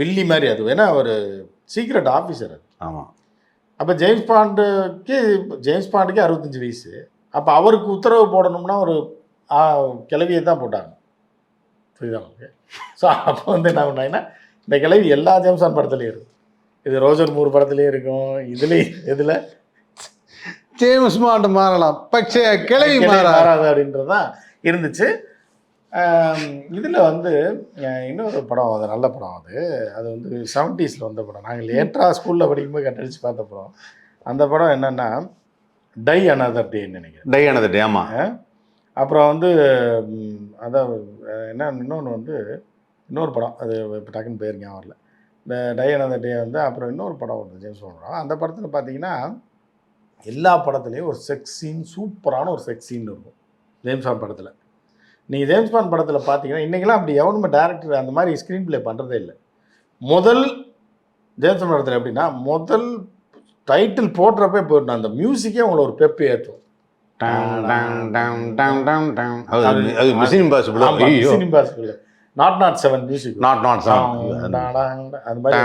வில்லி மாதிரி அது. ஏன்னா ஒரு சீக்ரெட் ஆஃபீஸர் அது. ஆமாம். அப்போ ஜேம்ஸ் பாண்டுக்கே 65 வயசு. அப்போ அவருக்கு உத்தரவு போடணும்னா ஒரு கிளவியை தான் போட்டாங்க. புரியுதா உங்களுக்கு? ஸோ அப்போ வந்து என்ன பண்ணாங்கன்னா, இந்த கிளவி எல்லா ஜேம்ஸ் பாண்ட் படத்துலையும் இருக்கும். இது ரோஜர் மூர் படத்துலேயும் இருக்கும். இதுலேயும் இதில் ஜேம்ஸ் பாண்ட் மாறலாம், பட்சே கிளவி மாறாது அப்படின்றது தான் இருந்துச்சு. இதில் வந்து இன்னொரு படம், அது நல்ல படம். அது வந்து 70s வந்த படம். நாங்கள் லேட்டராக ஸ்கூலில் படிக்கும்போது கட்டடிச்சு பார்த்த படம். அந்த படம் என்னென்னா டை அனதர் டேன்னு நினைக்கிறேன். Die another day. ஆமாம். அப்புறம் வந்து அதான் என்ன இன்னொன்று வந்து இன்னொரு படம், அது இப்போ டக்குன்னு பேர் ஞாபகம் வரல. இந்த டை அனதர் டே வந்து அப்புறம் இன்னொரு படம் வந்து ஜேம்ஸ் பாண்ட். அந்த படத்தில் பார்த்தீங்கன்னா எல்லா படத்துலேயும் ஒரு செக்ஸ் சீன், சூப்பரான ஒரு செக்ஸ் சீன் இருக்கும் ஜேம்ஸ் பாண்ட் படத்தில். நீங்கள் ஜேம்ஸ் பாண்ட் படத்தில் பார்த்தீங்கன்னா இன்றைக்கெல்லாம் அப்படி எவனுமே டேரக்டர் அந்த மாதிரி ஸ்க்ரீன் ப்ளே பண்ணுறதே இல்லை. முதல் ஜேம்ஸ் பாண்ட் படத்தில் எப்படின்னா, முதல் டைட்டில் போடுறப்பே போயிடணும், அந்த மியூசிக்கே உங்களை ஒரு பெப்பு ஏற்றும். Mission impossible, not 7 music, not 7 அது மாதிரி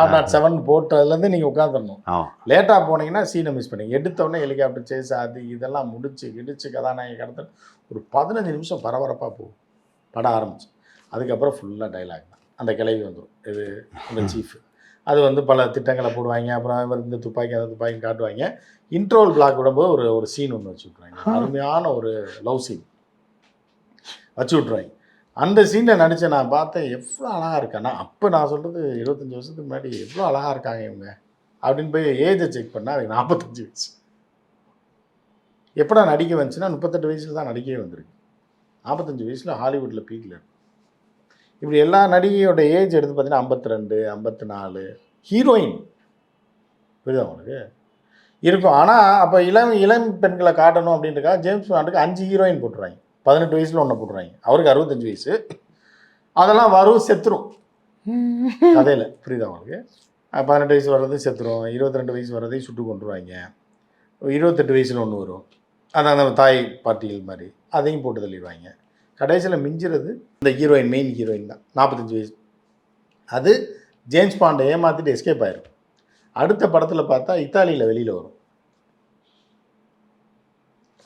நாட் 7 போட்டதுலேருந்து நீங்கள் உட்காந்துடணும். லேட்டாக போனீங்கன்னா சீனை மிஸ் பண்ணி எடுத்தோடனே ஹெலிகாப்டர் சேஸ் அது இதெல்லாம் முடிச்சு இடிச்சு கதாநாயகி கடத்தல் ஒரு 15 நிமிஷம் பரபரப்பாக போகும் படம் ஆரம்பிச்சு. அதுக்கப்புறம் ஃபுல்லாக டைலாக் தான். அந்த கிளவி வந்துடும், இது அந்த சீஃப். அது வந்து பல திட்டங்களை போடுவாங்க. அப்புறம் இவர் இந்த துப்பாக்கி அந்த துப்பாக்கி காட்டுவாங்க. இன்ட்ரோல் பிளாக் விடும்போது ஒரு சீன் ஒன்று வச்சு விட்ருவாங்க, அருமையான ஒரு லவ் சீன் வச்சு விட்ருவாங்க. அந்த சீனில் நடித்த நான் பார்த்தேன், எவ்வளோ அழகாக இருக்கான்னா. அப்போ நான் சொல்கிறது 25 வருஷத்துக்கு முன்னாடி எவ்வளோ அழகாக இருக்காங்க இவங்க அப்படின்னு போய் ஏஜை செக் பண்ணால் அதுக்கு 45 வயசு. எப்படா நடிக்க வந்துச்சுன்னா 38 வயசில் தான் நடிக்கவே வந்திருக்கு. 45 வயசில் ஹாலிவுட்டில் பீக்கில் இருக்கு. இப்படி எல்லா நடிகையோட ஏஜ் எடுத்து பார்த்தீங்கன்னா 52, 54. ஹீரோயின் புரியுதா உங்களுக்கு இருக்கும். ஆனால் அப்போ இளம் பெண்களை காட்டணும் அப்படின்றக்காக ஜேம்ஸ் பாண்டுக்கு 5 ஹீரோயின் போட்டுருவாங்க. 18 வயசில் ஒன்று போட்டுருவாங்க. அவருக்கு 65 வயசு. அதெல்லாம் வரும், செத்துரும் கதையில். புரியுதா உங்களுக்கு? 18 வயசு வர்றது செத்துரும், 22 வயசு வர்றதையும் சுட்டு கொண்டுருவாங்க. 28 வயசில் ஒன்று வரும், அதான் அந்த தாய் பார்ட்டிகள் மாதிரி, அதையும் போட்டு தள்ளிடுவாங்க. கடைசியில் மிஞ்சுறது இந்த ஹீரோயின், மெயின் ஹீரோயின் தான், 45 வயசு. அது ஜேம்ஸ் பாண்டை ஏமாற்றிட்டு எஸ்கேப் ஆயிரும். அடுத்த படத்தில் பார்த்தா இத்தாலியில் வெளியில் வரும்.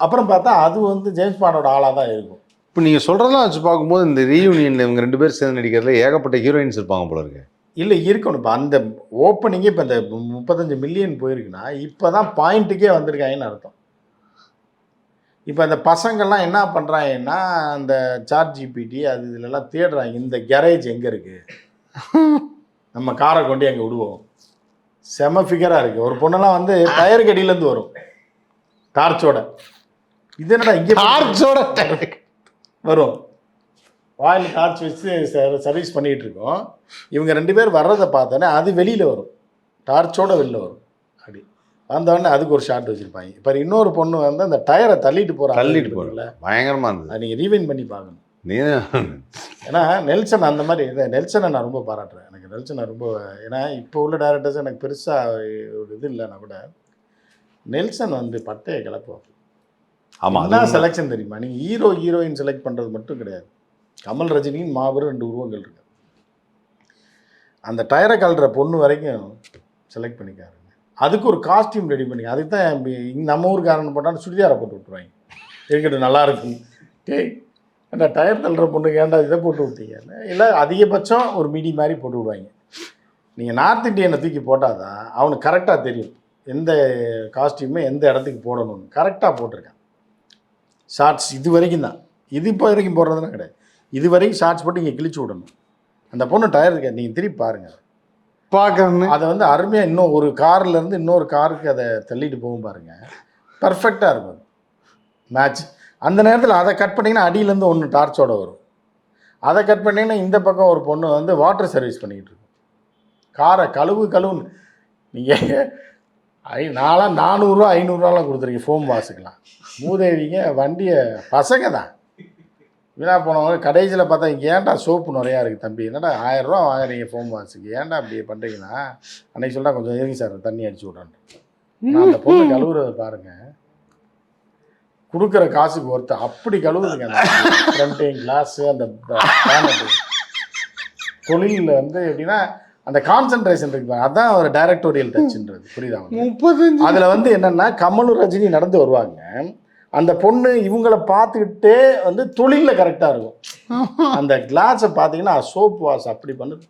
அப்புறம் பார்த்தா அது வந்து ஜேம்ஸ் பாண்டோட ஆளாக தான் இருக்கும். இப்போ நீங்கள் சொல்கிறதெல்லாம் வச்சு பார்க்கும்போது இந்த ரீயூனியனில் இவங்க 2 பேர் சேர்ந்து நடிக்கிறதுல ஏகப்பட்ட ஹீரோயின்ஸ் இருப்பாங்க போல இருக்கு. இல்லை இருக்கணும். இப்போ அந்த ஓப்பனிங்கே இப்போ இந்த 35 மில்லியன் போயிருக்குன்னா இப்போ தான் பாயிண்ட்டுக்கே வந்திருக்காங்கன்னு அர்த்தம். இப்போ அந்த பசங்கள்லாம் என்ன பண்ணுறாங்கன்னா, அந்த சாட் ஜிபிடி அது இதிலெல்லாம் தேடுறாங்க, இந்த கேரேஜ் எங்கே இருக்குது, நம்ம காரை கொண்டு அங்கே விடுவோம். செம ஃபிகராக இருக்குது. ஒரு பொண்ணெல்லாம் வந்து டயர் கடியிலேருந்து வரும் டார்ச்சோட. இது என்னடா இங்கே டார்ச்சோட வரும், வாயில் டார்ச் வச்சு சர்வீஸ் பண்ணிகிட்டு இருக்கோம். இவங்க 2 பேர் வர்றதை பார்த்தோன்னே அது வெளியில் வரும், டார்ச்சோட வெளில வரும். அப்படி வந்தோடனே அதுக்கு ஒரு ஷாட் வச்சுருப்பாங்க. இப்போ இன்னொரு பொண்ணு வந்து அந்த டயரை தள்ளிட்டு போகிறல, பயங்கரமாக இருந்தது. அது நீங்கள் ரீவைண்ட் பண்ணி பார்க்கணும். ஏன்னா நெல்சன் அந்த மாதிரி நெல்சனை நான் ரொம்ப பாராட்டுறேன். எனக்கு நெல்சனை ரொம்ப, ஏன்னா இப்போ உள்ள டேரக்டர்ஸ் எனக்கு பெருசாக ஒரு இது இல்லைன்னா கூட நெல்சன் வந்து பட்டையை கிளப்புவார். ஆமாம், என்ன செலெக்ஷன் தெரியுமா? நீங்கள் ஹீரோயின் செலக்ட் பண்ணுறது மட்டும் கிடையாது. கமல் ரஜினின்னு மாபெரும் 2 உருவங்கள் இருக்கு. அந்த டயரை கலற பொண்ணு வரைக்கும் செலக்ட் பண்ணிக்காருங்க. அதுக்கு ஒரு காஸ்டியூம் ரெடி பண்ணி, அதுக்கு தான் நம்ம ஊருக்காரன் போட்டாலும் சுடிதாரை போட்டு விட்ருவாங்க. இருக்கட்டும் நல்லா இருக்கும். டேய் அந்த டயர் தள்ளுற பொண்ணுக்கு ஏன்டா இதை போட்டு விட்டீங்க? இல்லை அதிகபட்சம் ஒரு மிடி மாதிரி போட்டு விடுவாங்க. நீங்கள் நார்த் இண்டியனை தூக்கி போட்டால் தான் அவனுக்கு கரெக்டாக தெரியும் எந்த காஸ்டியூமே எந்த இடத்துக்கு போடணும்னு. கரெக்டாக போட்டிருக்கான். ஷார்ட்ஸ் இது வரைக்கும் தான், இது இப்போ வரைக்கும் போடுறதுலாம் கிடையாது. இது வரைக்கும் ஷார்ட்ஸ் போட்டு இங்கே கிழிச்சு விடணும். அந்த பொண்ணு டயர் இருக்க நீங்கள் திருப்பி பாருங்கள், பார்க்கணும். அதை வந்து அருமையாக இன்னும் ஒரு கார்லேருந்து இன்னொரு காருக்கு அதை தள்ளிட்டு போகும் பாருங்கள், பர்ஃபெக்டாக இருக்கும் மேட்ச். அந்த நேரத்தில் அதை கட் பண்ணிங்கன்னா அடியிலேருந்து ஒன்று டார்ச்சோடு வரும். அதை கட் பண்ணிங்கன்னா இந்த பக்கம் ஒரு பொண்ணு வந்து வாட்டர் சர்வீஸ் பண்ணிக்கிட்டு இருக்கும். காரை கழுவுன்னு நீங்கள் நான்லாம் 400 500 கொடுத்துருக்கீங்க ஃபோம் வாஷுக்கெலாம். மூதேவிங்க வண்டியை பசங்க தான் வீணாக போனவங்க. கடைசியில் பார்த்தா ஏன்டா சோப்பு நிறையா இருக்குது தம்பி, என்னடா 1000 ரூபா வாங்குறீங்க ஃபோம் வாஷுக்கு, ஏன்டா அப்படி பண்ணுறீங்கன்னா அன்றைக்கி சொல்லிட்டா கொஞ்சம் இருங்க சார் தண்ணி அடிச்சு விட்றான்ட்டு. நான் அந்த பொண்ணு கழுவுறதை பாருங்கள், கொடுக்குற காசுக்கு ஒருத்த அப்படி கழுவுதுங்க. அந்த ஃப்ரண்ட்டையும் கிளாஸு அந்த தொழிலில் வந்து எப்படின்னா அந்த கான்சென்ட்ரேஷன் இருக்கு, அதான் ஒரு டைரக்டோரியல் டச்ன்றது. புரியுதா? 35 அதில் வந்து என்னென்னா கமலும் ரஜினி நடந்து வருவாங்க, அந்த பொண்ணு இவங்கள பார்த்துக்கிட்டே வந்து தொழிலில் கரெக்டாக இருக்கும். அந்த கிளாஸை பார்த்தீங்கன்னா சோப் வாஷ் அப்படி பண்ணுது.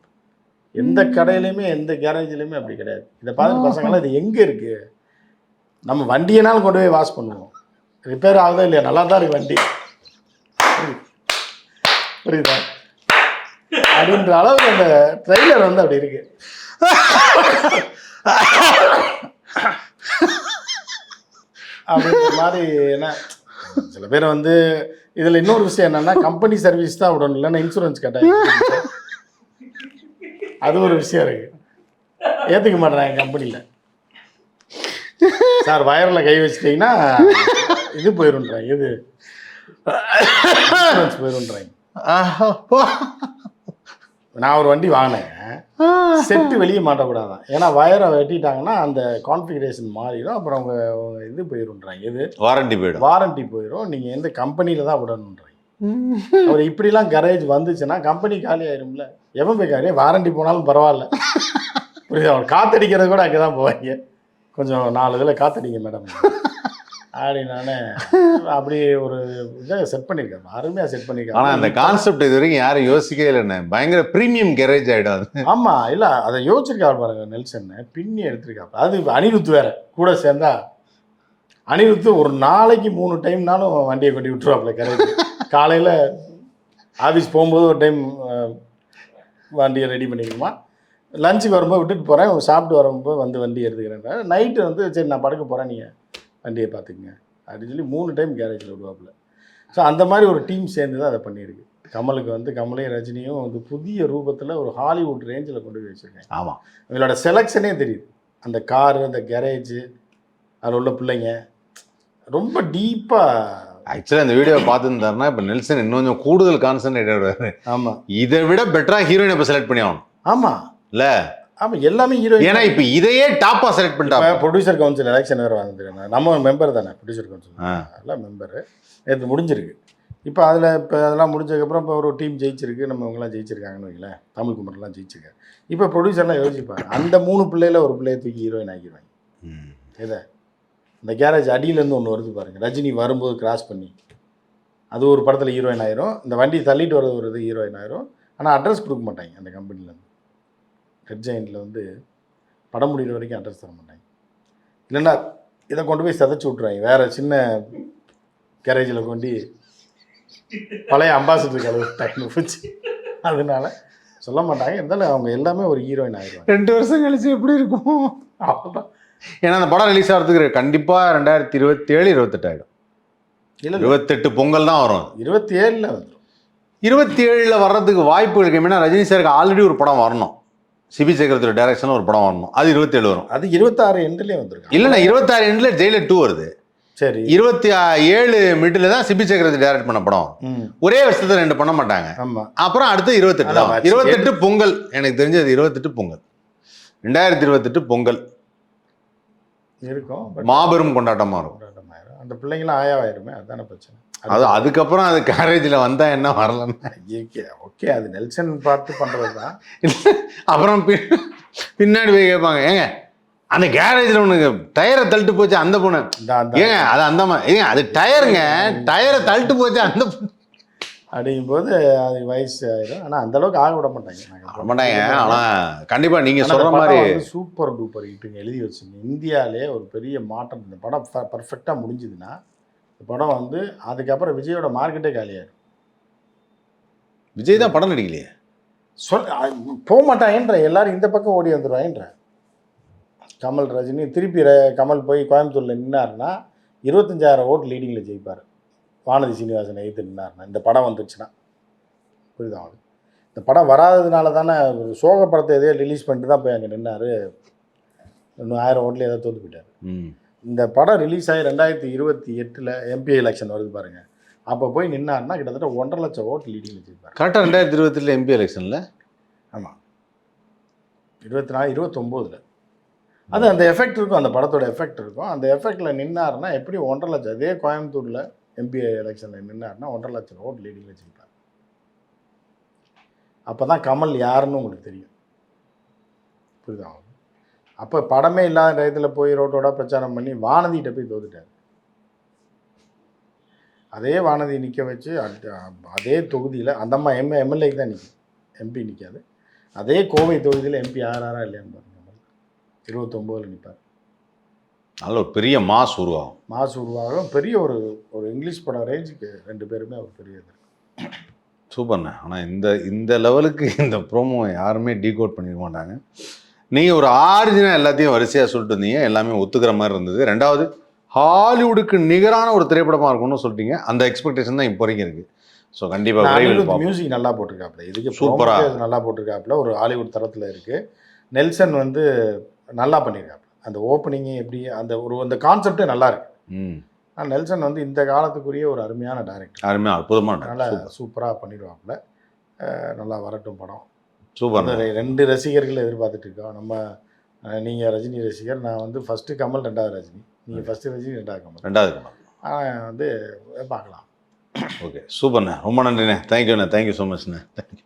எந்த கடையிலையுமே எந்த கேரேஜ்லையுமே அப்படி கிடையாது. இதை பார்த்துட்டு பசங்களாம் இது எங்கே இருக்குது, நம்ம வண்டியனாலும் கொண்டு போய் வாஷ் பண்ணுவோம், ரிப்பேர் ஆகுதோ இல்லையா, நல்லா தான் இருக்கு வண்டி, புரியுதா அப்படின்ற அளவுக்கு அந்த ட்ரெய்லர் வந்து அப்படி இருக்கு. அப்படின்ற மாதிரி என்ன சில பேர் வந்து இதில் இன்னொரு விஷயம் என்னென்னா கம்பெனி சர்வீஸ் தான் விடணும், இல்லைன்னா இன்சூரன்ஸ் கேட்டாங்க. அது ஒரு விஷயம் இருக்கு, ஏற்றுக்க மாட்டேறாங்க கம்பெனியில். சார் வயரில் கை வச்சிட்டிங்கன்னா இது போயிடும்ன்றாங்க, இது இன்சூரன்ஸ் போயிடும்ன்றாங்க. நான் ஒரு வண்டி வாங்கினேங்க, செட்டு வெளியே மாட்டக்கூடாதான், ஏன்னா வயரை வெட்டிட்டாங்கன்னா அந்த கான்ஃபிகரேஷன் மாறிடும், அப்புறம் அவங்க இது போயிடும்ன்றாங்க, இது வாரண்டி போயிடும், நீங்கள் எந்த கம்பெனியில் தான் விடணுன்றாங்க. அவர் இப்படிலாம் கரேஜ் வந்துச்சுன்னா கம்பெனி காலி ஆயிரும்ல. எவன் போய் காலி, வாரண்டி போனாலும் பரவாயில்ல, புரியுது, அவர் காத்தடிக்கிறது கூட அங்கே தான் போவாங்க, கொஞ்சம் 4 இதில் காத்தடிங்க மேடம் அப்படின்னானே. அப்படி ஒரு இதை செட் பண்ணியிருக்காரு, அருமையாக செட் பண்ணியிருக்காரு. ஆனால் அந்த கான்செப்ட் இது வரைக்கும் யாரும் யோசிக்கவே இல்லைண்ணே, பயங்கர ப்ரீமியம் கேரேஜ் ஆகிடும். ஆமாம், இல்லை அதை யோசிச்சிருக்காரு பாருங்க நெல்சன், பின்னி எடுத்திருக்காரு. அது அனிருத் வேற கூட சேர்ந்தா, அனிருத் ஒரு நாளைக்கு 3 டைம்னாலும் வண்டியை கொட்டி விட்டுருவாப்புல கேரேஜ். காலையில் ஆஃபீஸ் போகும்போது ஒரு டைம் வண்டியை ரெடி பண்ணிக்கணுமா, லஞ்சுக்கு வரும்போது விட்டுட்டு போகிறேன், சாப்பிட்டு வரும்போது வந்து வண்டி எடுத்துக்கிறேன், நைட்டு வந்து சரி நான் படுக்க போகிறேன் நீங்கள் வண்டியை பார்த்துக்குங்க அப்படின்னு சொல்லி 3 டைம் கேரேஜில் விடுவாப்புல. ஸோ அந்த மாதிரி ஒரு டீம் சேர்ந்து தான் அதை பண்ணியிருக்கு. கமலுக்கு வந்து கமலையும் ரஜினியும் வந்து புதிய ரூபத்தில் ஒரு ஹாலிவுட் ரேஞ்சில் கொண்டு போய் வச்சுருக்கேன். ஆமாம், இவங்களோட செலெக்ஷனே தெரியுது, அந்த காரு, அந்த கேரேஜு, அதில் உள்ள பிள்ளைங்க ரொம்ப டீப்பாக. ஆக்சுவலாக அந்த வீடியோவை பார்த்துருந்தாருன்னா இப்போ நெல்சன் இன்னும் கொஞ்சம் கூடுதல் கான்சன்ட்ரேட் ஆகிடுவாரு. ஆமாம், இதை விட பெட்டராக ஹீரோயினை இப்போ செலக்ட் பண்ணி ஆகணும். ஆமாம் இல்லை, ஆமாம், எல்லாமே ஹீரோயின். ஏன்னா இப்போ இதையே டாப்பாக செலக்ட் பண்ணிட்டாங்க. ப்ரொடியூசர் கவுன்சில் எலெக்ஷன் வேறு வந்துருக்காங்க, நம்ம மெம்பர் தானே ப்ரொடியூசர் கவுன்சில், எல்லாம் மெம்பரு. நேற்று முடிஞ்சிருக்கு. இப்போ அதில் இப்போ அதெல்லாம் முடிஞ்சதுக்கப்புறம் இப்போ ஒரு டீம் ஜெயிச்சிருக்கு, நம்ம இவங்கெல்லாம் ஜெயிச்சிருக்காங்கன்னு வைங்களேன், தமிழ் குமரெலாம் ஜெயிச்சிருக்காங்க. இப்போ ப்ரொடியூசர்லாம் யோசிப்பாங்க, அந்த 3 பிள்ளையில் ஒரு பிள்ளையை தூக்கி ஹீரோயின் ஆக்கிடுவாங்க. இதை இந்த கேரேஜ் அடியிலேருந்து ஒன்று வருது பாருங்கள், ரஜினி வரும்போது கிராஸ் பண்ணி அது ஒரு படத்தில் ஹீரோயின் ஆயிரும், இந்த வண்டி தள்ளிட்டு வரது ஒரு இது ஹீரோயின் ஆயிரும். ஆனால் அட்ரஸ் கொடுக்க மாட்டாங்க அந்த கம்பெனிலேருந்து. ரெட் ஜெயிண்டில் வந்து படம் முடிகிற வரைக்கும் அட்ரஸ் தர மாட்டாங்க, இல்லைன்னா இதை கொண்டு போய் சதைச்சி விட்ருவாங்க, வேறு சின்ன கேரேஜில் கொண்டு பழைய அம்பாசிடர் கலவு டைம் போச்சு, அதனால சொல்ல மாட்டாங்க. இருந்தாலும் அவங்க எல்லாமே ஒரு ஹீரோயின் ஆகிடுவாங்க. 2 வருஷம் கழிச்சு எப்படி இருக்கும் அவ்வளோதான். ஏன்னா அந்த படம் ரிலீஸ் ஆகிறதுக்கு கண்டிப்பாக 2027 28 ஆகிடும். இல்லை 28 பொங்கல் தான் வரும், 27 வந்துடும். 27 வர்றதுக்கு வாய்ப்பு இருக்கு. ஏன்னா ரஜினி சாருக்கு ஆல்ரெடி ஒரு படம் வரணும், சிபி சேகரத்தோட டைரக்ஷனில் ஒரு படம் வரணும், அது 27 வரும். அது 26 எண்ட்லேயே வந்துருக்கு. இல்லைண்ணா 26 எண்டில் ஜெயிலர் 2 வருது. சரி, 27 மிடில் தான் சிபி சேகரத்தை டைரக்ட் பண்ண படம். ஒரே வருஷத்துல 2 பண்ண மாட்டாங்க. ஆமாம், அப்புறம் அடுத்து 28 தான். 28 பொங்கல், எனக்கு தெரிஞ்சது 28 பொங்கல், 2028 பொங்கல் இருக்கும், மாபெரும் கொண்டாட்டமாக இருக்கும். அந்த பிள்ளைங்களாம் ஆயாவாயிருமே, அதுதானே பிரச்சனை. அது அதுக்கப்புறம் அது கேரேஜில் வந்தால் என்ன வரலன்னா ஓகே, அது நெல்சன் பார்த்து பண்ணுறது தான். அப்புறம் பின்னாடி போய் கேட்பாங்க, ஏங்க அந்த கேரேஜில் ஒன்று டயரை தள்ளிட்டு போச்சு அந்த பொண்ணு, ஏங்க அது அந்த மாதிரி, ஏங்க அது டயருங்க, டயரை தள்ளிட்டு போச்சு அந்த பொண்ணு அப்படிங்கும்போது அது வயசு ஆயிடும். ஆனால் அந்தளவுக்கு ஆக விட மாட்டாங்க. ஆனால் கண்டிப்பாக நீங்கள் சொல்கிற மாதிரி சூப்பர் டூப்பர் ஹிட்டுங்க, எழுதி வச்சுங்க. இந்தியாவிலே ஒரு பெரிய மாற்றம், இந்த படம் பர்ஃபெக்டாக முடிஞ்சுதுன்னா இந்த படம் வந்து அதுக்கப்புறம் விஜயோட மார்க்கெட்டே காலியாயிடும். விஜய் தான் படம் நடிக்கலையே, போக மாட்டாங்கன்ற, எல்லாரும் இந்த பக்கம் ஓடி வந்துடுவாங்கன்ற. கமல் ரஜினி திருப்பி கமல் போய் கோயம்புத்தூரில் நின்னாருன்னா 25,000 ஓட்டு லீடிங்கில் ஜெயிப்பார். வானதி சீனிவாசன் எதிர்த்து நின்னாருன்னா இந்த படம் வந்துருச்சுன்னா, புரியுதா அவனுக்கு? இந்த படம் வராததுனால தானே ஒரு சோக படத்தை எதையோ ரிலீஸ் பண்ணிட்டு தான் போய் அங்கே நின்னார், இன்னும் 1000 ஓட்டில் ஏதோ தோற்று போயிட்டார். இந்த படம் ரிலீஸ் ஆகி 2028 எம்பி எலெக்ஷன் வருது பாருங்கள், அப்போ போய் நின்னாருன்னா கிட்டத்தட்ட 1.5 லட்சம் ஓட்டு லீடிங்கில் ஜெயிப்பார். கரெக்டாக 2028 எம்பி எலெக்ஷனில். ஆமாம், 24 29 அது அந்த எஃபெக்ட் இருக்கும், அந்த படத்தோட எஃபெக்ட் இருக்கும். அந்த எஃபெக்டில் நின்னாருன்னா எப்படி 1.5 லட்சம், அதே கோயம்புத்தூரில் எம்பி எலெக்ஷனில் நின்னாருன்னா 1.5 லட்சம் ஓட்டு லீடிங் வச்சுருப்பார். அப்போ தான் கமல் யாருன்னு உங்களுக்கு தெரியும். புரியுதா? அப்போ படமே இல்லாத டயத்தில் போய் ரோட்டோட பிரச்சாரம் பண்ணி வானதிகிட்ட போய் தோத்துட்டார். அதே வானதி நிற்க வச்சு அதே தொகுதியில் அந்த அம்மா எம்எல்ஏக்கு தான் நிற்கும், எம்பி நிற்காது. அதே கோவை தொகுதியில் எம்பி யாரா இல்லையான்னு பாருங்க. 29 நிற்பார். நல்ல ஒரு பெரிய மாஸ் உருவாகும். பெரிய ஒரு இங்கிலீஷ் படம் ரேஞ்சுக்கு 2 பேருமே ஒரு பெரிய இது. சூப்பர்ண்ணே. ஆனால் இந்த லெவலுக்கு இந்த ப்ரோமோ யாருமே டீகோட் பண்ணிக்க மாட்டாங்க. நீங்கள் ஒரு ஆரிஜினல் எல்லாத்தையும் வரிசையாக சொல்லிட்டு இருந்தீங்க, எல்லாமே ஒத்துக்கிற மாதிரி இருந்தது. 2வது ஹாலிவுட்டுக்கு நிகரான ஒரு திரைப்படமாக இருக்கும்னு சொல்லிட்டீங்க. அந்த எக்ஸ்பெக்டேஷன் தான் இப்போ வரைக்கும் இருக்குது. ஸோ கண்டிப்பாக மியூசிக் நல்லா போட்டிருக்காப்புல, இதுக்கு சூப்பராக நல்லா போட்டிருக்காப்புல, ஒரு ஹாலிவுட் தரத்தில் இருக்குது. நெல்சன் வந்து நல்லா பண்ணியிருக்காப்புல. அந்த ஓப்பனிங்கே எப்படி அந்த கான்செப்டே நல்லா இருக்கு. நெல்சன் வந்து இந்த காலத்துக்குரிய ஒரு அருமையான டைரக்டர், அற்புதமான, நல்லா சூப்பராக பண்ணிடுவாப்புல. நல்லா வரட்டும் படம். சூப்பர். 2 ரசிகர்கள் எதிர்பார்த்துட்டு இருக்கோம். நீங்கள் ரஜினி ரசிகர், நான் வந்து ஃபஸ்ட்டு கமல், 2வது ரஜினி. நீங்கள் ஃபஸ்ட்டு ரஜினி, 2வது கமல். 2வது கமல் வந்து பார்க்கலாம். ஓகே, சூப்பர்ண்ணே. ரொம்ப நன்றிண்ணே. தேங்க்யூண்ணே. தேங்க்யூ ஸோ மச்ண்ணே. தேங்க்யூ.